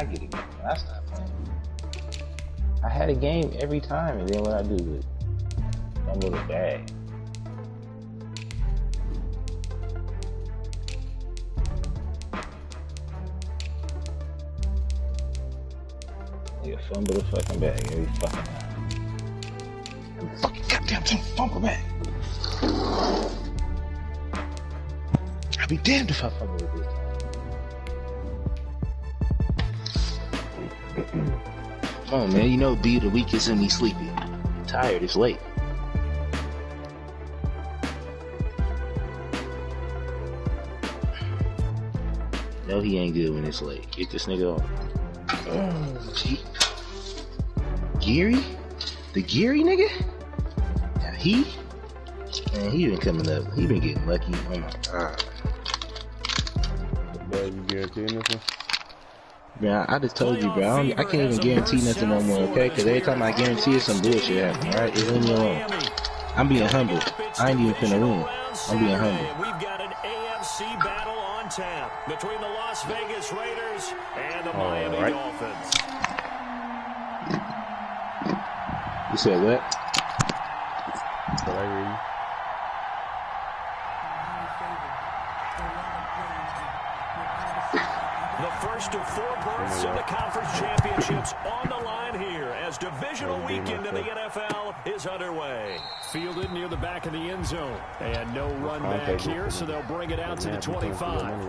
I get it. I stop playing. I had a game every time, and then what I do is fumble the bag. You fumble the fucking bag every fucking time. Every fucking goddamn time, fumble the bag. I'll be damned if I fumble it this time. Come on, man. You know B of the week is in me sleepy. I'm tired. It's late. No, he ain't good when it's late. Get this nigga on. Oh, gee. Geary? The Geary nigga? Now man, he been coming up. He been getting lucky. Oh my god. Bro, you guaranteeing this one? Man, I just told you, bro. I can't even guarantee nothing no more, okay? Because every time I guarantee it, some bullshit happens, alright? Just leave me alone. I'm being humble. I ain't even finna win. I'm being humble. We've got an AFC battle on tap between the Las Vegas Raiders and the Miami Dolphins. You said what? Did I hear you? The first of 4 berths in the conference championships on the line here as divisional weekend in the NFL is underway. Fielded near the back of the end zone. And no run back here, so they'll bring it out to the 25.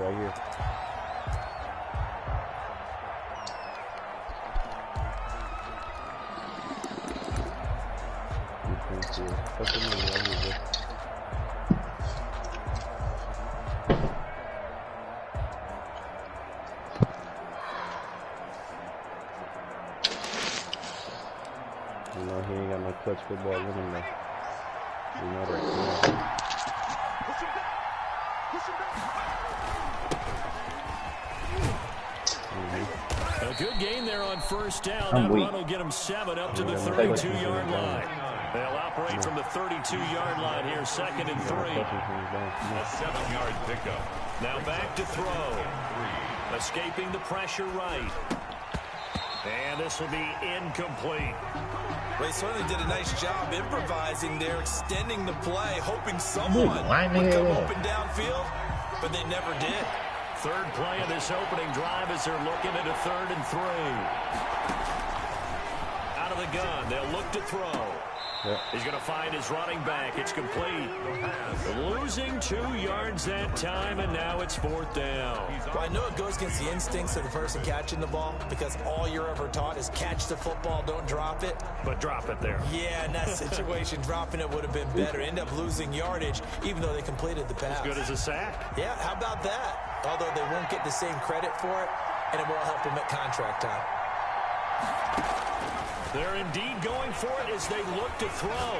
You know, he ain't got no clutch football in him though. You know that. A good gain there on first down. That run will get him 7 up to the 32-yard line. They'll operate from the 32-yard line here, 2nd and 3. A 7-yard pickup. Now back to throw. Escaping the pressure right. And this will be incomplete. They certainly did a nice job improvising there, extending the play, hoping someone would come open downfield, but they never did. Third play of this opening drive as they're looking at a 3rd and 3. Out of the gun, they'll look to throw. Yep. He's going to find his running back. It's complete. Losing 2 yards that time, and now it's 4th down. Well, I know it goes against the instincts of the person catching the ball because all you're ever taught is catch the football, don't drop it. But drop it there. Yeah, in that situation, dropping it would have been better. End up losing yardage, even though they completed the pass. As good as a sack. Yeah, how about that? Although they won't get the same credit for it, and it will help them at contract time. They're indeed going for it as they look to throw.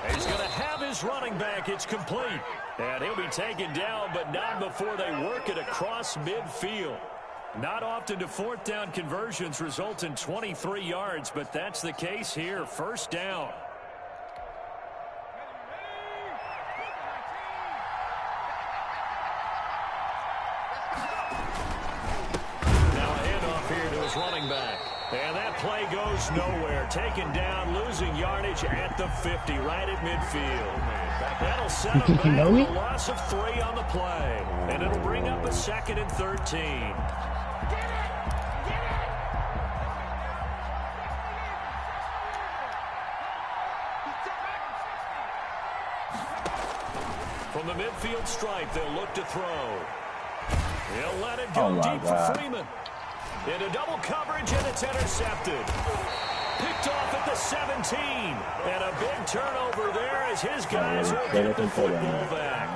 He's going to have his running back. It's complete. And he'll be taken down, but not before they work it across midfield. Not often do 4th down conversions result in 23 yards, but that's the case here. 1st down. Now a handoff here to his running back. And that play goes nowhere. Taken down, losing yardage at the 50, right at midfield. That'll set him back with a loss of 3 on the play. And it'll bring up a 2nd and 13. From the midfield stripe, they'll look to throw. He'll let it go deep for Freeman. Into double coverage, and it's intercepted. Picked off at the 17. And a big turnover there as his guys will get the football back.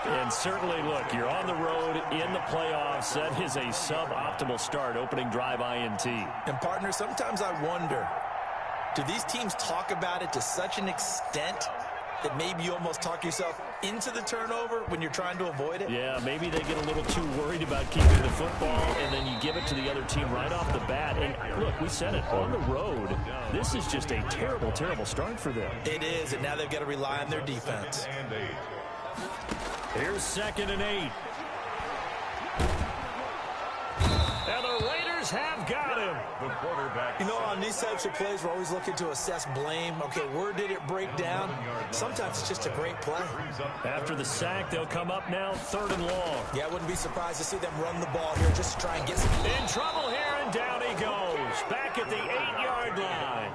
And certainly, look, you're on the road in the playoffs. That is a suboptimal start, opening drive INT. And, partner, sometimes I wonder, do these teams talk about it to such an extent that maybe you almost talk yourself into the turnover when you're trying to avoid it? Yeah, maybe they get a little too worried about keeping the football, and then you give it to the other team right off the bat. And, look, we said it, on the road, this is just a terrible, terrible start for them. It is, and now they've got to rely on their defense. Here's 2nd and 8. Raiders have got him. The quarterback. You know, on these types of plays, we're always looking to assess blame. Okay, where did it break down? Sometimes it's just a great play. After the sack, they'll come up now 3rd and long. Yeah, I wouldn't be surprised to see them run the ball here just to try and get some. In trouble here, and down he goes. Back at the 8-yard line.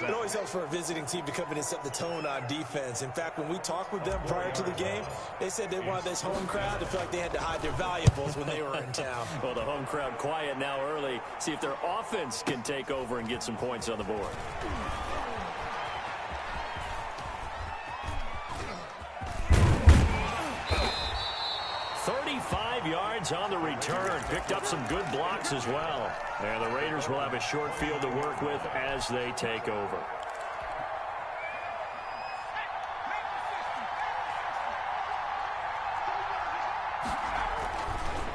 It always helps for a visiting team to come in and set the tone on defense. In fact, when we talked with them prior to the game, they said they wanted this home crowd to feel like they had to hide their valuables when they were in town. Well, the home crowd quiet now early. See if their offense can take over and get some points on the board. Yards on the return. Picked up some good blocks as well. And the Raiders will have a short field to work with as they take over.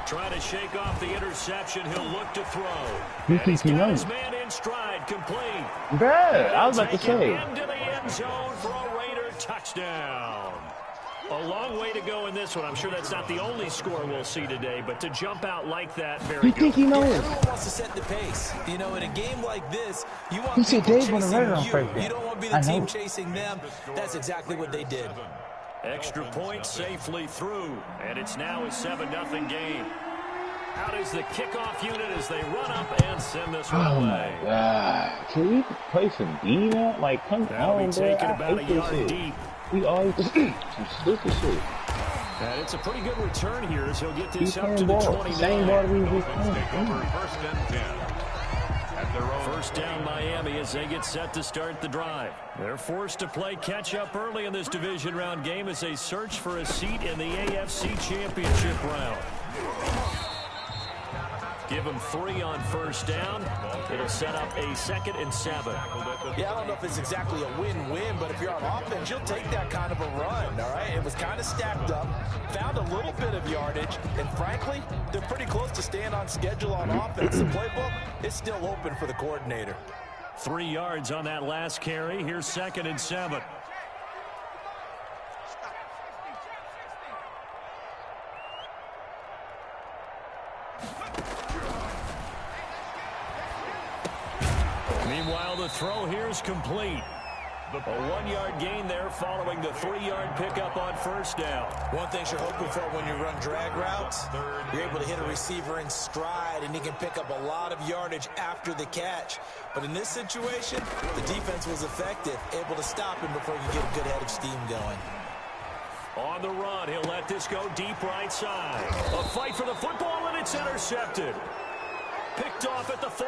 Trying to shake off the interception. He'll look to throw. You think he knows? Man in stride, complete. Bruh, I was about to say. Into the end zone for a Raider touchdown. A long way to go in this one. I'm sure that's not the only score we'll see today, but to jump out like that, very You good. think he knows? Yeah, everyone wants to set the pace. You know, in a game like this, you want He said people Dave on the chasing radar on you. first down. You don't want to be I the team know. chasing them. That's exactly what they did. Extra point safely through, and it's now a 7-0 game. Out is the kickoff unit as they run up and send this one Oh away. my God. Can we play some D now? Like, come That'll on, be bro. taken I about hate a this yard shit. deep. We always do some stupid shit. And it's a pretty good return here as he'll get this He's up playing to the ball. 29. Same ball we just Dolphins take over played. 1st and 10. At their own First down Miami as they get set to start the drive. They're forced to play catch-up early in this division round game as they search for a seat in the AFC Championship round. Give them 3 on first down. It'll set up a 2nd and 7. Yeah, I don't know if it's exactly a win-win, but if you're on offense, you'll take that kind of a run, all right? It was kind of stacked up, found a little bit of yardage, and frankly, they're pretty close to staying on schedule on offense. The playbook is still open for the coordinator. 3 yards on that last carry. Here's 2nd and 7. Meanwhile, the throw here is complete. A 1-yard gain there following the 3-yard pickup on first down. One thing you're hoping for when you run drag routes, you're able to hit a receiver in stride, and he can pick up a lot of yardage after the catch. But in this situation, the defense was effective, able to stop him before you get a good head of steam going. On the run, he'll let this go deep right side. A fight for the football, and it's intercepted. Picked off at the 40,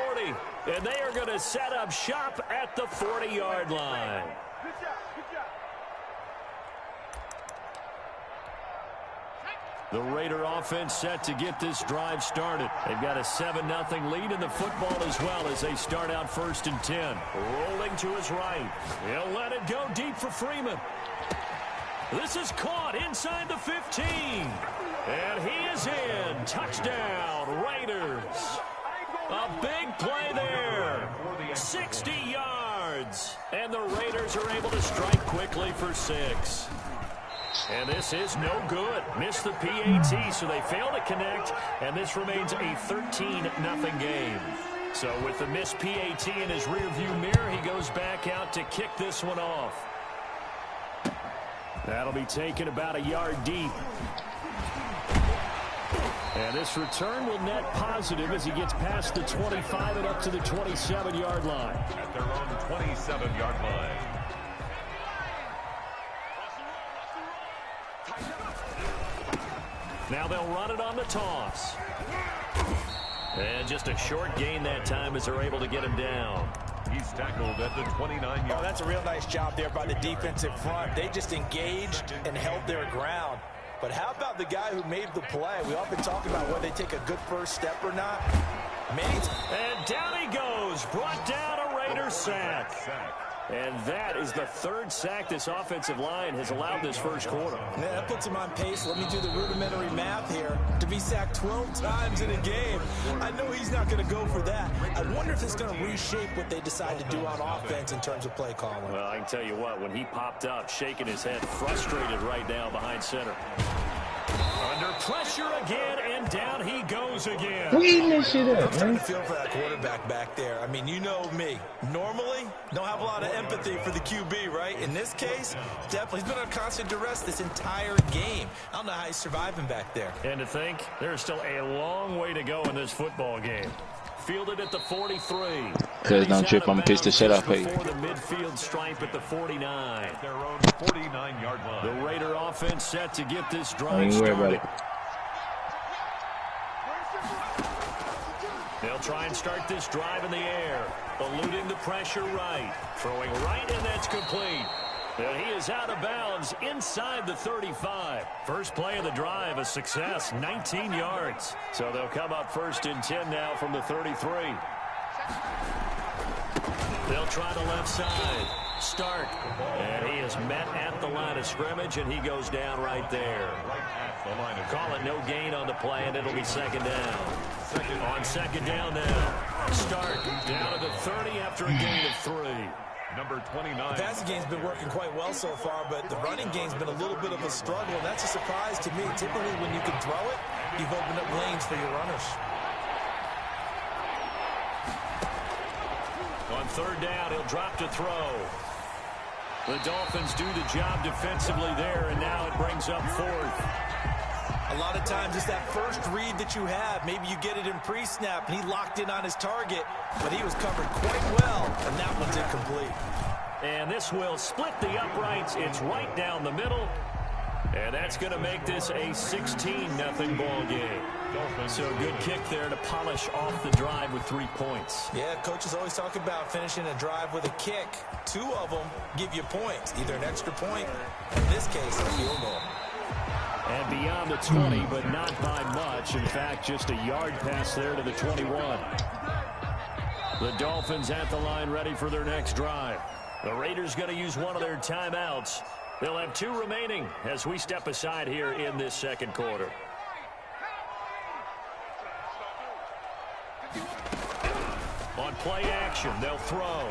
and they are going to set up shop at the 40-yard line. The Raider offense set to get this drive started. They've got a 7-0 lead in the football as well as they start out 1st and 10. Rolling to his right. He'll let it go deep for Freeman. This is caught inside the 15. And he is in. Touchdown, Raiders. A big play there. 60 yards. And the Raiders are able to strike quickly for 6. And this is no good. Missed the PAT, so they fail to connect. And this remains a 13-0 game. So with the missed PAT in his rearview mirror, he goes back out to kick this one off. That'll be taken about a yard deep. And this return will net positive as he gets past the 25 and up to the 27-yard line. at their own 27-yard line. Now they'll run it on the toss. And just a short gain that time as they're able to get him down. He's tackled at the 29-yard line. Oh, that's a real nice job there by the defensive front. They just engaged and held their ground. But how about the guy who made the play? We often talk about whether they take a good first step or not. And down he goes. Brought down a Raider sack. And that is the third sack this offensive line has allowed this first quarter. Yeah, that puts him on pace. Let me do the rudimentary math here. To be sacked 12 times in a game, I know he's not going to go for that. I wonder if it's going to reshape what they decide to do on offense in terms of play calling. Well, I can tell you what, when he popped up, shaking his head, frustrated right now behind center. Under pressure. pressure again, and down he goes again. Clean this shit up, I'm starting man. to feel for that quarterback back there. I mean, you know me. Normally, don't have a lot of empathy for the QB, right? In this case, definitely. He's been under constant duress this entire game. I don't know how he's surviving back there. And to think, there's still a long way to go in this football game. Fielded at the 43. Cause don't trip, I'm gonna piss the shit off of you. Before the midfield stripe at the 49. Their own 49-yard line. The Raider offense set to get this drive Don't even worry about started. it. They'll try and start this drive in the air, eluding the pressure right. Throwing right, and that's complete. And he is out of bounds inside the 35. First play of the drive, a success, 19 yards. So they'll come up first and 10 now from the 33. They'll try the left side. Start. And he is met at the line of scrimmage, and he goes down right there. Call it no gain on the play, and it'll be second down. On second down now. Start. Down to the 30 after a gain of 3. Number 29. The passing game's been working quite well so far, but the running game's been a little bit of a struggle, and that's a surprise to me. Typically, when you can throw it, you've opened up lanes for your runners. On third down, he'll drop to throw. The Dolphins do the job defensively there, and now it brings up fourth. A lot of times it's that first read that you have. Maybe you get it in pre-snap, and he locked in on his target, but he was covered quite well, and that one's incomplete. And this will split the uprights. It's right down the middle. And that's going to make this a 16-0 ball game. So a good kick there to polish off the drive with 3 points. Yeah, coaches always talk about finishing a drive with a kick. 2 of them give you points, either an extra point, in this case, a field goal. And beyond the 20, but not by much. In fact, just a yard pass there to the 21. The Dolphins at the line ready for their next drive. The Raiders going to use one of their timeouts. They'll have 2 remaining as we step aside here in this second quarter. On play action, they'll throw.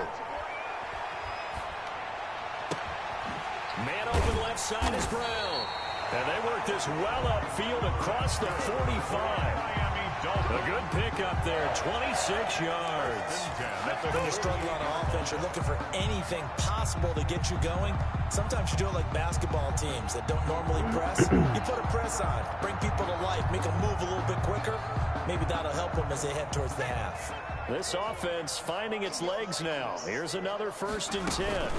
Man open left side is Brown. And they work this well upfield across the 45. A good pickup there, 26 yards. When you struggle on offense, you're looking for anything possible to get you going. Sometimes you do it like basketball teams that don't normally press. You put a press on, bring people to life, make them move a little bit quicker. Maybe that'll help them as they head towards the half. This offense finding its legs now. Here's another 1st and 10.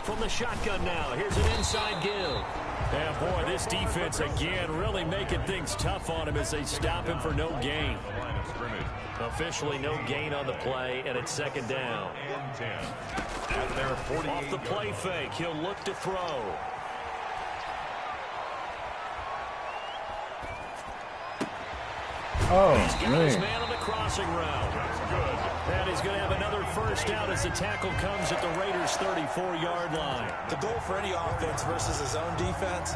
From the shotgun now, here's an inside give. And boy, this defense again really making things tough on him as they stop him for no gain. Officially no gain on the play, and it's second down. Off the play fake, he'll look to throw. Oh, He's got his man. man on the crossing route. And he's going to have another first down as the tackle comes at the Raiders' 34-yard line. The goal for any offense versus his own defense,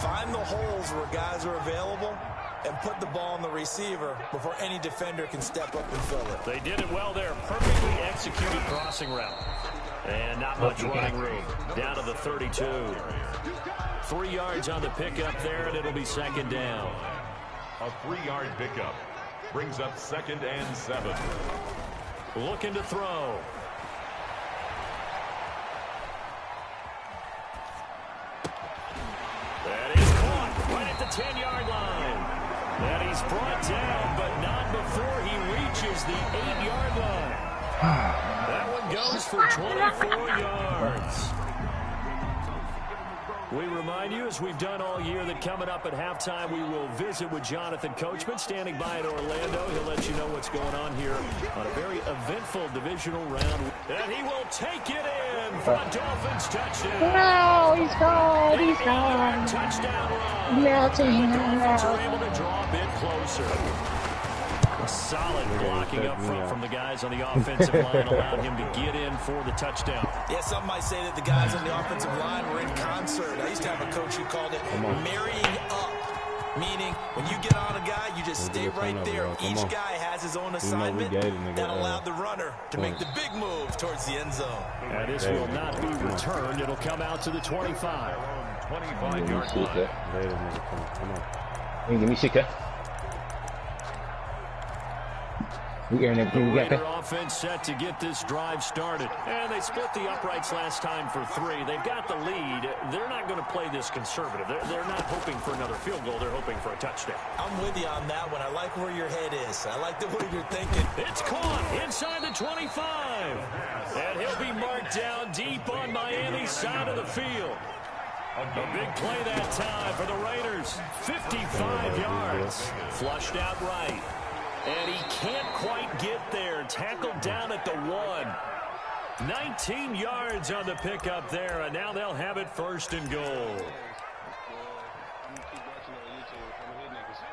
find the holes where guys are available and put the ball on the receiver before any defender can step up and fill it. They did it well there. Perfectly executed crossing route. And not much running room. Down to the 32. 3 yards on the pickup there, and it'll be second down. A 3-yard pickup brings up 2nd and 7. Looking to throw. That is caught right at the 10-yard line. And he's brought down, but not before he reaches the 8-yard line. That one goes for 24 yards. We remind you, as we've done all year, that coming up at halftime, we will visit with Jonathan Coachman, standing by in Orlando. He'll let you know what's going on here on a very eventful divisional round. And he will take it in for a Dolphins touchdown. No, he's gone. He's gone. Touchdown run. Melting. The Dolphins are able to draw a bit closer. A solid blocking up front from the guys on the offensive line allowed him to get in for the touchdown. Yeah, some might say that the guys on the offensive line were in concert. I used to have a coach who called it marrying up, meaning when you get on a guy, you just stay right there. Each guy has his own assignment that allowed the runner to make the big move towards the end zone. And this will not be returned. It'll come out to the 25. 25-yard line. Come on. Give me Shika. We earned everything we got there. Offense set to get this drive started. And they split the uprights last time for 3. They've got the lead. They're not going to play this conservative. They're not hoping for another field goal. They're hoping for a touchdown. I'm with you on that one. I like where your head is. I like the way you're thinking. It's caught inside the 25. And he'll be marked down deep on Miami's side of the field. A big play that time for the Raiders. 55 yards. Flushed out right. And he can't quite get there. Tackled down at the 1. 19 yards on the pickup there, and now they'll have it 1st and goal.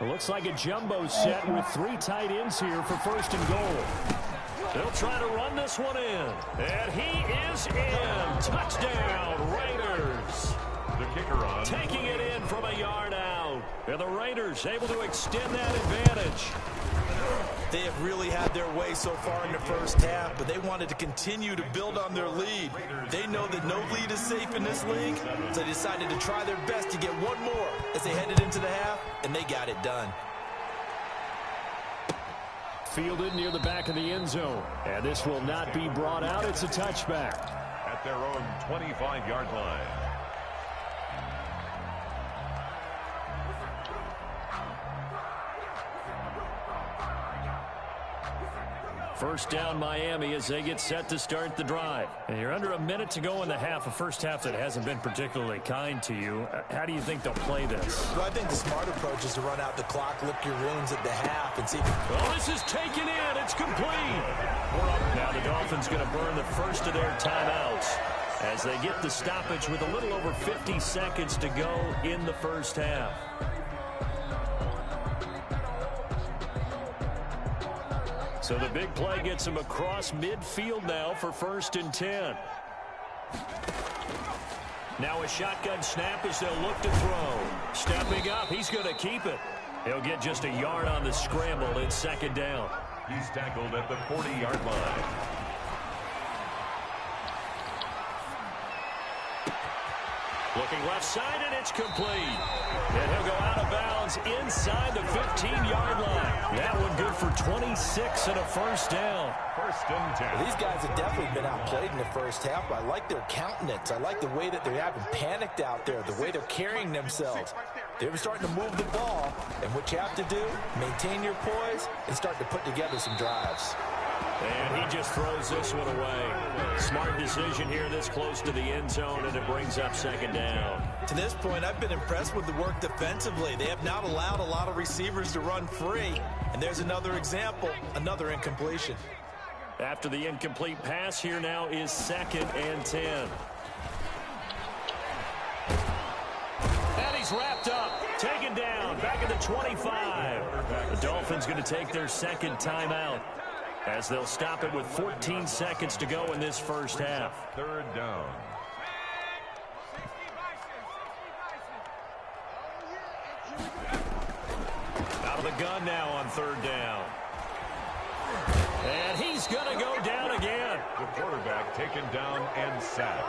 It looks like a jumbo set with 3 tight ends here for 1st and goal. They'll try to run this one in. And he is in. Touchdown, Raiders. The kicker on. Taking it in from a yard out. And the Raiders able to extend that advantage. They have really had their way so far in the first half, but they wanted to continue to build on their lead. They know that no lead is safe in this league, so they decided to try their best to get one more as they headed into the half, and they got it done. Fielded near the back of the end zone, and this will not be brought out. It's a touchback. At their own 25-yard line. First down Miami as they get set to start the drive. And you're under a minute to go in the half, a first half that hasn't been particularly kind to you. How do you think they'll play this? Well, I think the smart approach is to run out the clock, lick your wounds at the half, and see. Oh, this is taken in. It's complete. Now the Dolphins going to burn the first of their timeouts as they get the stoppage with a little over 50 seconds to go in the first half. So the big play gets him across midfield now for 1st and 10. Now a shotgun snap as they'll look to throw. Stepping up, he's going to keep it. He'll get just a yard on the scramble in 2nd down. He's tackled at the 40-yard line. Looking left side, and it's complete. And he'll go out of bounds inside the 15-yard line. That one good for 26 and a 1st down. 1st and 10. Well, these guys have definitely been outplayed in the first half, but I like their countenance. I like the way that they're having panicked out there, the way they're carrying themselves. They're starting to move the ball, and what you have to do, maintain your poise and start to put together some drives. And he just throws this one away. Smart decision here this close to the end zone, and it brings up 2nd down. To this point, I've been impressed with the work defensively. They have not allowed a lot of receivers to run free. And there's another example, another incompletion. After the incomplete pass, here now is 2nd and 10. And he's wrapped up, taken down, back at the 25. The Dolphins going to take their 2nd timeout, as they'll stop it with 14 seconds to go in this first half. 3rd down. Out of the gun now on 3rd down. And he's going to go down again. The quarterback taken down and sacked.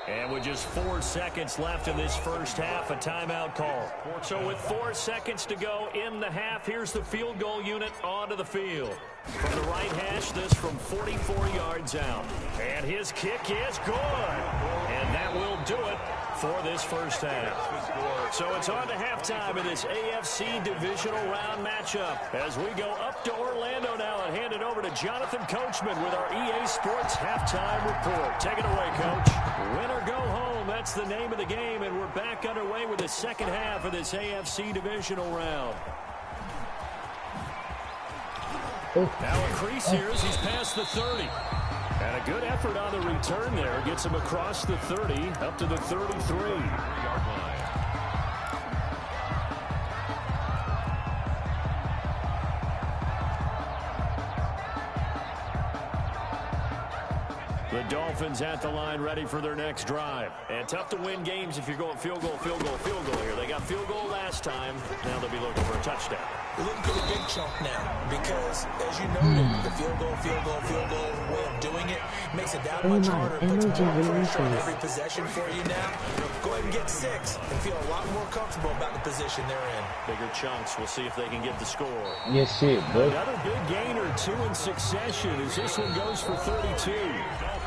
And with just 4 seconds left in this first half, a timeout call. So with 4 seconds to go in the half, here's the field goal unit onto the field. From the right hash, this from 44 yards out. And his kick is good. And that will do it for this first half. So it's on to halftime in this AFC divisional round matchup as we go up to Orlando now and hand it over to Jonathan Coachman with our EA Sports halftime report. Take it away, Coach. Win or go home, that's the name of the game, and we're back underway with the second half of this AFC divisional round. Now a crease here as he's past the 30. And a good effort on the return there. Gets him across the 30, up to the 33. The Dolphins at the line ready for their next drive. And tough to win games if you're going field goal, field goal, field goal here. They got field goal last time. Now they'll be looking for a touchdown. We're looking for the big chunk now because, as you noted, the field goal way of doing it makes it that much harder. It puts more pressure on every possession for you now. go ahead and get 6 and feel a lot more comfortable about the position they're in. Bigger chunks. We'll see if they can get the score. Yes, shit, bro. Another big gain or 2 in succession as this one goes for 32.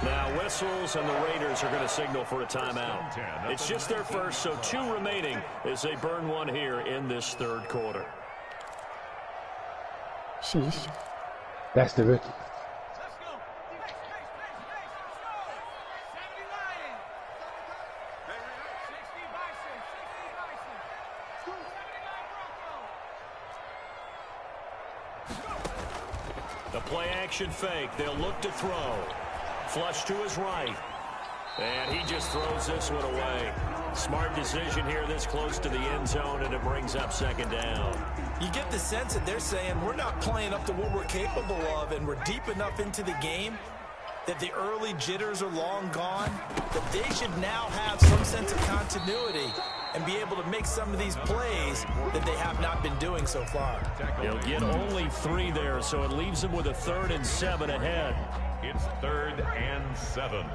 Now whistles and the Raiders are going to signal for a timeout. It's just their first, so 2 remaining as they burn one here in this third quarter. Sheesh. That's the rookie. The play action fake. They'll look to throw. Flush to his right. And he just throws this one away. Smart decision here this close to the end zone, and it brings up second down. You get the sense that they're saying we're not playing up to what we're capable of, and we're deep enough into the game that the early jitters are long gone, that they should now have some sense of continuity and be able to make some of these plays that they have not been doing so far. They'll get only 3 there, so it leaves them with a 3rd and 7 ahead. It's 3rd and 7.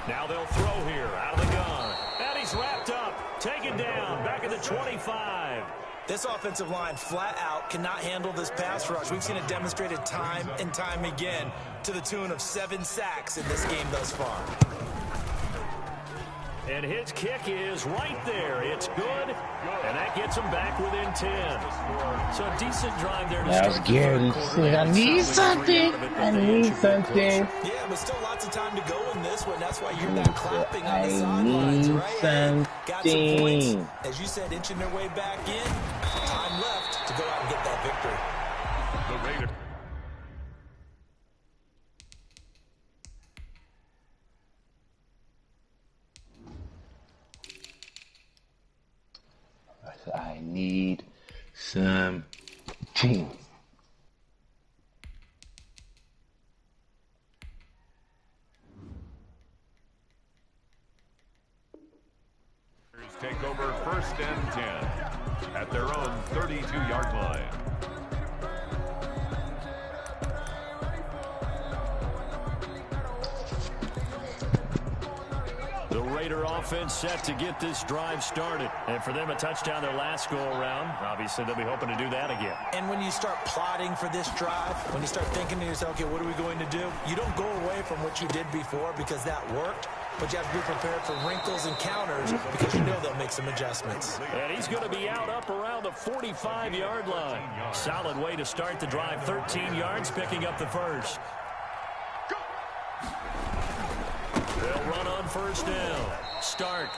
Now they'll throw here out of the gun. And he's wrapped up, taken down, back at the 25. This offensive line flat out cannot handle this pass rush. We've seen it demonstrated time and time again to the tune of 7 sacks in this game thus far. And his kick is right there. It's good, and that gets him back within 10. So a decent drive there to start. Gary said, I need something. I need something. Yeah, but still lots of time to go in this one. That's why you're not clapping on the sidelines, right? Hey, got some points. As you said, inching their way back in. Time left to go out and get that victory. The Raiders. I need some team. Take over 1st and 10 at their own 32-yard line. The Raider offense set to get this drive started. And for them, a touchdown their last go-around. Obviously, they'll be hoping to do that again. And when you start plotting for this drive, when you start thinking to yourself, okay, what are we going to do? You don't go away from what you did before because that worked. But you have to be prepared for wrinkles and counters because you know they'll make some adjustments. And he's going to be out up around the 45-yard line. Solid way to start the drive. 13 yards, picking up the first. They'll run on 1st down. Stark.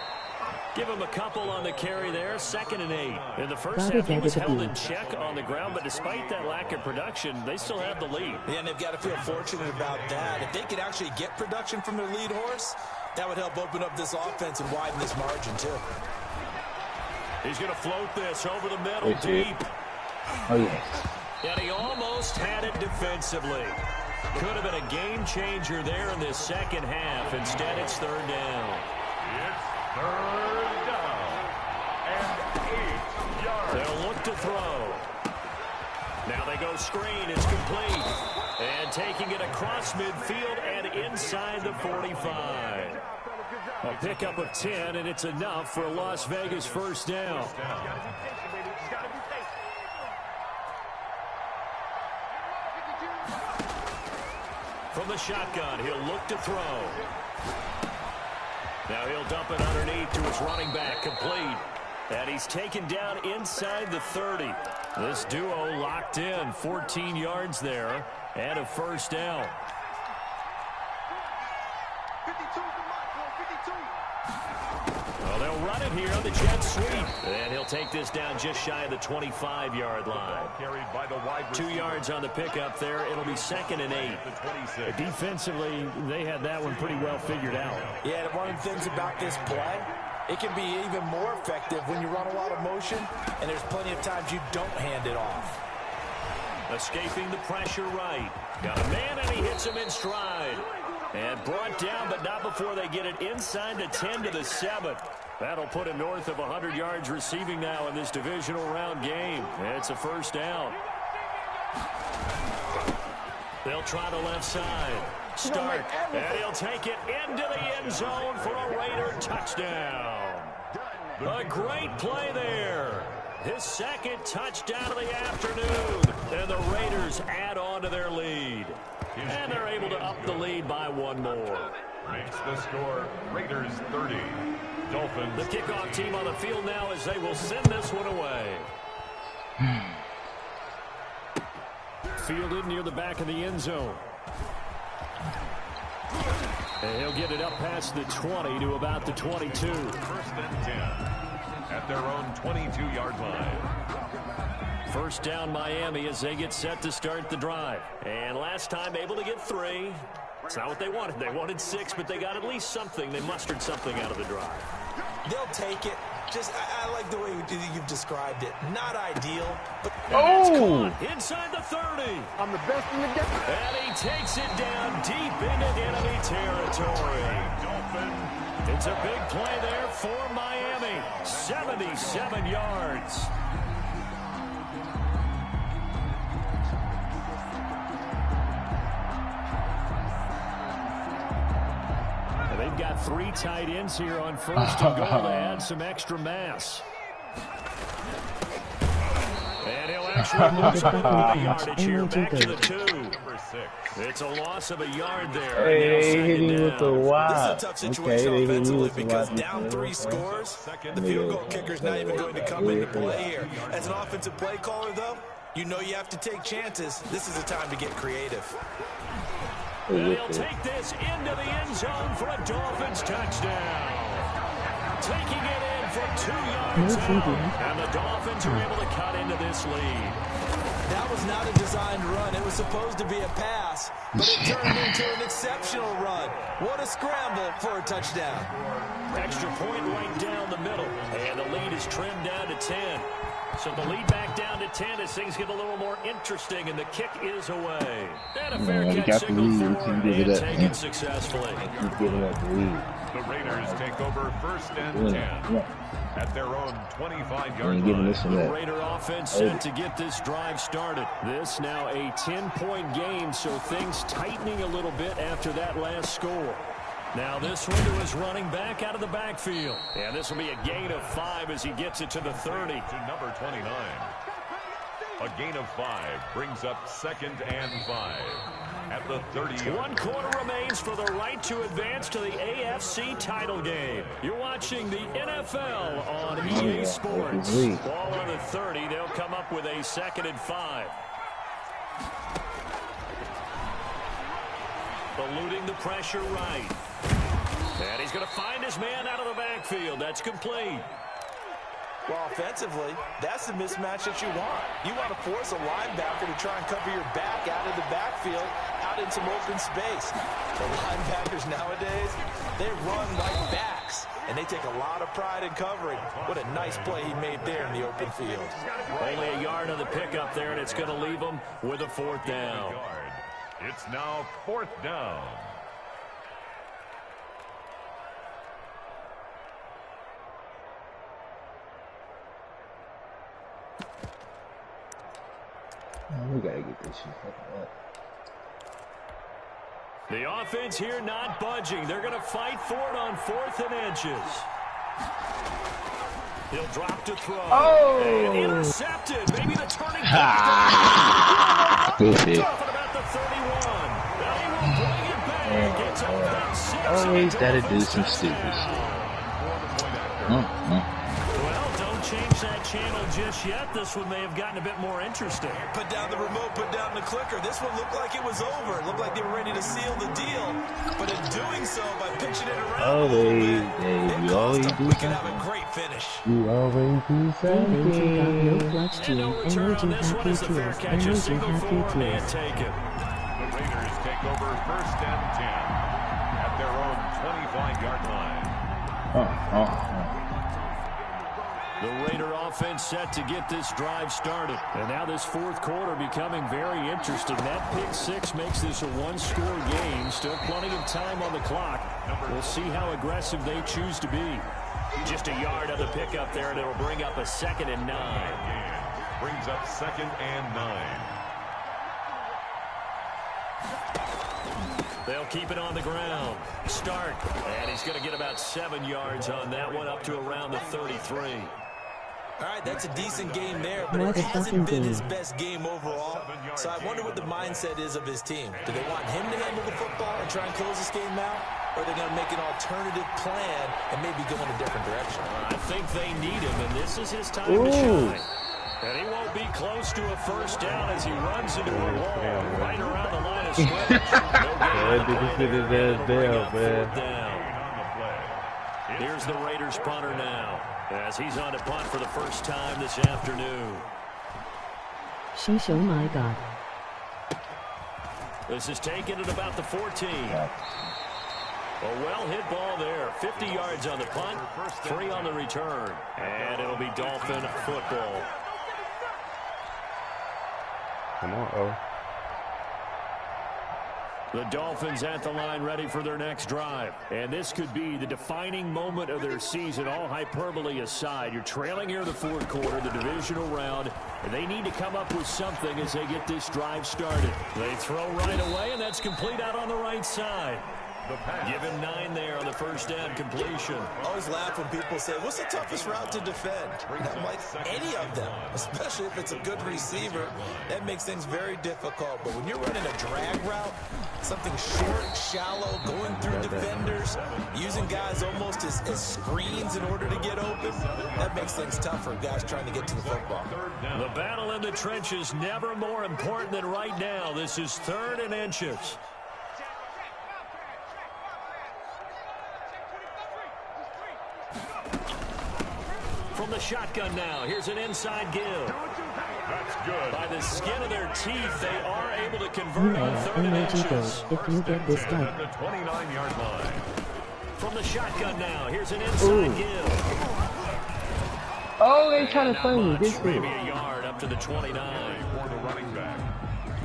Give him a couple on the carry there. 2nd and 8. In the first half, he was held in check on the ground, but despite that lack of production, they still have the lead. Yeah, and they've got to feel fortunate about that. If they could actually get production from their lead horse, that would help open up this offense and widen this margin, too. He's going to float this over the middle deep. Oh, yes. And he almost had it defensively. Could have been a game changer there in this second half. Instead, it's 3rd down. It's 3rd down and 8 yards. They'll look to throw. Now they go screen. It's complete. And taking it across midfield and inside the 45. A pickup of 10, and it's enough for a Las Vegas 1st down. From the shotgun, he'll look to throw. Now he'll dump it underneath to his running back, complete. And he's taken down inside the 30. This duo locked in, 14 yards there, and a 1st down. Well, they'll run it here on the jet sweep. And he'll take this down just shy of the 25-yard line. 2 yards on the pickup there. It'll be 2nd and 8. Defensively, they had that one pretty well figured out. Yeah, and one of the things about this play, it can be even more effective when you run a lot of motion, and there's plenty of times you don't hand it off. Escaping the pressure right. Got a man, and he hits him in stride. And brought down, but not before they get it inside the 10 to the 7. That'll put him north of 100 yards receiving now in this divisional round game. It's a 1st down. They'll try the left side. Start, and he'll take it into the end zone for a Raider touchdown. A great play there. His second touchdown of the afternoon. And the Raiders add on to their lead. And they're able to up the lead by one more. Makes the score Raiders 30. Dolphins. The kickoff team on the field now as they will send this one away. Fielded near the back of the end zone. And he'll get it up past the 20 to about the 22. First and 10 at their own 22-yard line. First down Miami as they get set to start the drive. And last time able to get 3. It's not what they wanted. They wanted 6, but they got at least something. They mustered something out of the drive. They'll take it. Just, I like the way you've described it. Not ideal, but... Oh! Inside the 30. I'm the best in the game. And he takes it down deep into enemy territory. It's a big play there for Miami. 77 yards. They've got 3 tight ends here on first and goal to add some extra mass. And he'll actually lose a little bit of yardage here. Back to the 2. It's a loss of a yard there. Hey, they hit him with the This wide. is a tough situation offensively because down 3 scores, the field goal kicker's not even going to come into play here. As an offensive play caller, though, you know you have to take chances. This is a time to get creative. And he'll take this into the end zone for a Dolphins touchdown. Taking it in from 2 yards out. And the Dolphins are able to cut into this lead. That was not a designed run. It was supposed to be a pass, but it turned into an exceptional run. What a scramble for a touchdown. Extra point right down the middle. And the lead is trimmed down to 10. So the lead back down to 10 as things get a little more interesting, and the kick is away. And a fair catch signal for and taken successfully. The Raiders take over first and 10 at their own 25-yard line. The Raider offense set to get this drive started. This now a 10-point game, so things tightening a little bit after that last score. Now this one to his running back out of the backfield. And this will be a gain of 5 as he gets it to the 30. To number 29. A gain of 5 brings up second and 5 at the 30. 1 quarter remains for the right to advance to the AFC title game. You're watching the NFL on EA Sports. Ball on the 30. They'll come up with a second and 5. Eluding the pressure right. And he's going to find his man out of the backfield. That's complete. Well, offensively, that's the mismatch that you want. You want to force a linebacker to try and cover your back out of the backfield, out in some open space. The linebackers nowadays, they run like backs, and they take a lot of pride in covering. What a nice play he made there in the open field. Only a yard on the pickup there, and it's going to leave him with a 4th down. It's now 4th down. We gotta get this shit fucking up. The offense here not budging. They're going to fight for it on 4th and inches. He'll drop to throw. Oh! And intercepted. Maybe the turning point. About the 31. Now he will bring it back. It's on that 6. Always gotta do some stupid shit. Well, don't change that channel just yet. This one may have gotten a bit more interesting. Put down the remote, put down the clicker. This one looked like it was over. It looked like they were ready to seal the deal. But in doing so, by pitching it around You always do we can have a great finish. You always do something. And no return on this one as the fair catch is single forward and taken. The Raiders take over first and 10 at their own 25-yard line. The Raider offense set to get this drive started. And now this 4th quarter becoming very interesting. That pick 6 makes this a 1-score game. Still plenty of time on the clock. We'll see how aggressive they choose to be. Just a yard on the pickup there, and it'll bring up a 2nd and 9. Brings up 2nd and 9. They'll keep it on the ground. Stark. And he's going to get about 7 yards on that one, up to around the 33. All right, that's a decent game there, but it hasn't been his best game overall. So I wonder what the mindset is of his team. Do they want him to handle the football and try and close this game out? Or are they going to make an alternative plan and maybe go in a different direction? I think they need him, and this is his time to shine. And he won't be close to a first down as he runs into a wall right around the line of scrimmage. Here's the Raiders punter now, as he's on to punt for the first time this afternoon. Sheesh, oh my God. This is taken at about the 14. A well-hit ball there. 50 yards on the punt, 3 on the return. And it'll be Dolphin football. Come on, oh. The Dolphins at the line, ready for their next drive. And this could be the defining moment of their season, all hyperbole aside. You're trailing here in the fourth quarter, the divisional round, and they need to come up with something as they get this drive started. They throw right away, and that's complete out on the right side. Give him 9 there on the first down completion. I always laugh when people say, what's the toughest route to defend? I'm like, any of them, especially if it's a good receiver. That makes things very difficult. But when you're running a drag route, something short, shallow, going through defenders, using guys almost as screens in order to get open, that makes things tough for guys trying to get to the football. The battle in the trenches never more important than right now. This is 3rd and inches. From the shotgun now, here's an inside give. That's good. By the skin of their teeth, they are able to convert on 3rd and inches. If you get this done. At the 29-yard line. From the shotgun now, here's an inside give. Oh, they trying to play me. This Maybe a yard up to the 29. For the running back.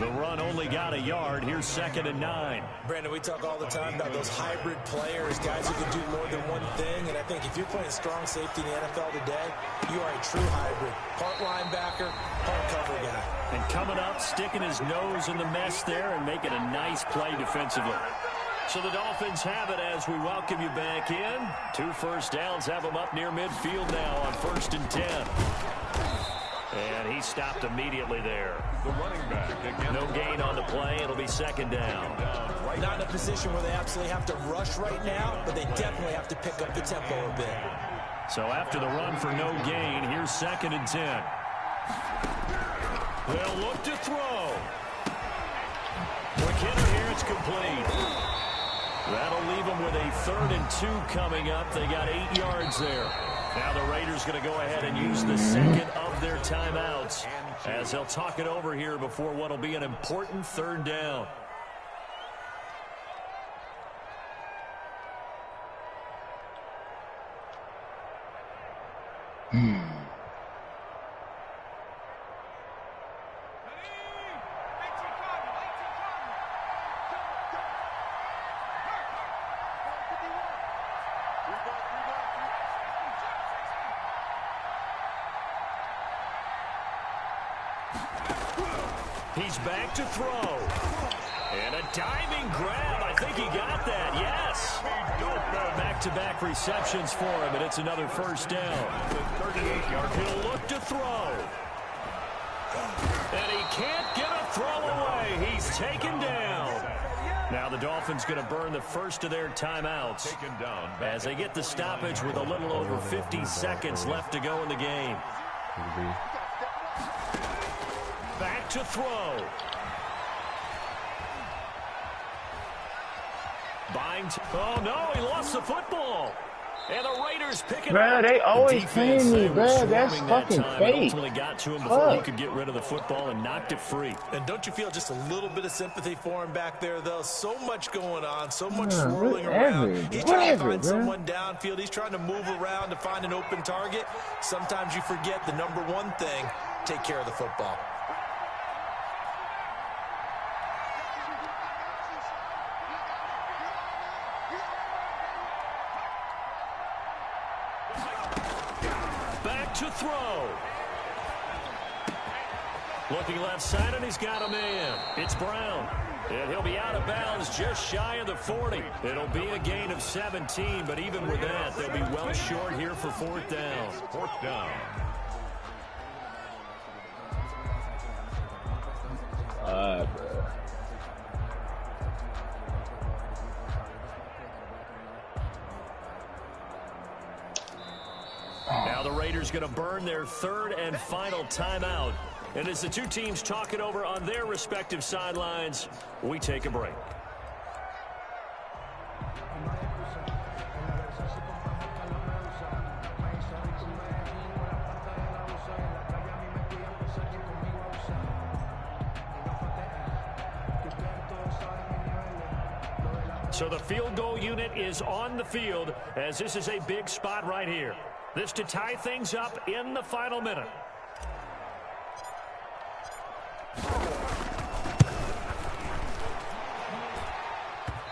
The run only got a yard. Here's 2nd and 9. Brandon, we talk all the time about those hybrid players, guys who can do more than one thing. And I think if you're playing strong safety in the NFL today, you are a true hybrid. Part linebacker, part cover guy. And coming up, sticking his nose in the mess there and making a nice play defensively. So the Dolphins have it as we welcome you back in. 2 first downs have them up near midfield now on 1st and 10. And he stopped immediately there. The running back again. No gain on the play. It'll be 2nd down. Not in a position where they absolutely have to rush right now, but they definitely have to pick up the tempo a bit. So after the run for no gain, here's 2nd and 10. They'll look to throw. McKinnon here, it's complete. That'll leave them with a 3rd and 2 coming up. They got 8 yards there. Now the Raiders going to go ahead and use the 2nd of their timeouts as they'll talk it over here before what will be an important 3rd down. He's back to throw. And a diving grab. I think he got that. Yes. Back-to-back receptions for him, and it's another first down. He'll look to throw. And he can't get a throw away. He's taken down. Now the Dolphins going to burn the first of their timeouts as they get the stoppage with a little over 50 seconds left to go in the game. Back to throw. Oh, no, he lost the football. And the Raiders pick it up. They always playing me, bro. That's fucking fake. Ultimately got to him before he could get rid of the football and knocked it free. And don't you feel just a little bit of sympathy for him back there, though? So much going on, so much swirling around. He's trying to find someone downfield. He's trying to move around to find an open target. Sometimes you forget the number one thing, take care of the football. To throw. Looking left side, and he's got a man. It's Brown. And he'll be out of bounds just shy of the 40. It'll be a gain of 17, but even with that, they'll be well short here for fourth down. Fourth down. Now the Raiders going to burn their third and final timeout. And as the two teams talk it over on their respective sidelines, we take a break. So the field goal unit is on the field as this is a big spot right here. This to tie things up in the final minute.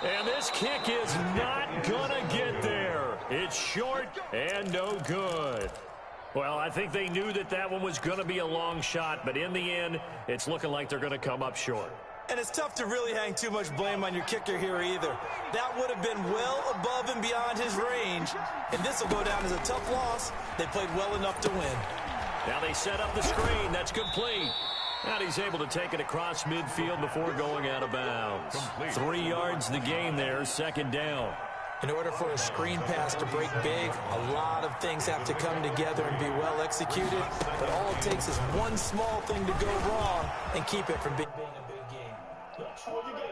And this kick is not gonna get there. It's short and no good. Well, I think they knew that that one was gonna be a long shot, but in the end, it's looking like they're gonna come up short. And it's tough to really hang too much blame on your kicker here either. That would have been well above and beyond his range. And this will go down as a tough loss. They played well enough to win. Now they set up the screen. That's complete. And he's able to take it across midfield before going out of bounds. 3 yards the gain there, second down. In order for a screen pass to break big, a lot of things have to come together and be well executed. But all it takes is one small thing to go wrong and keep it from being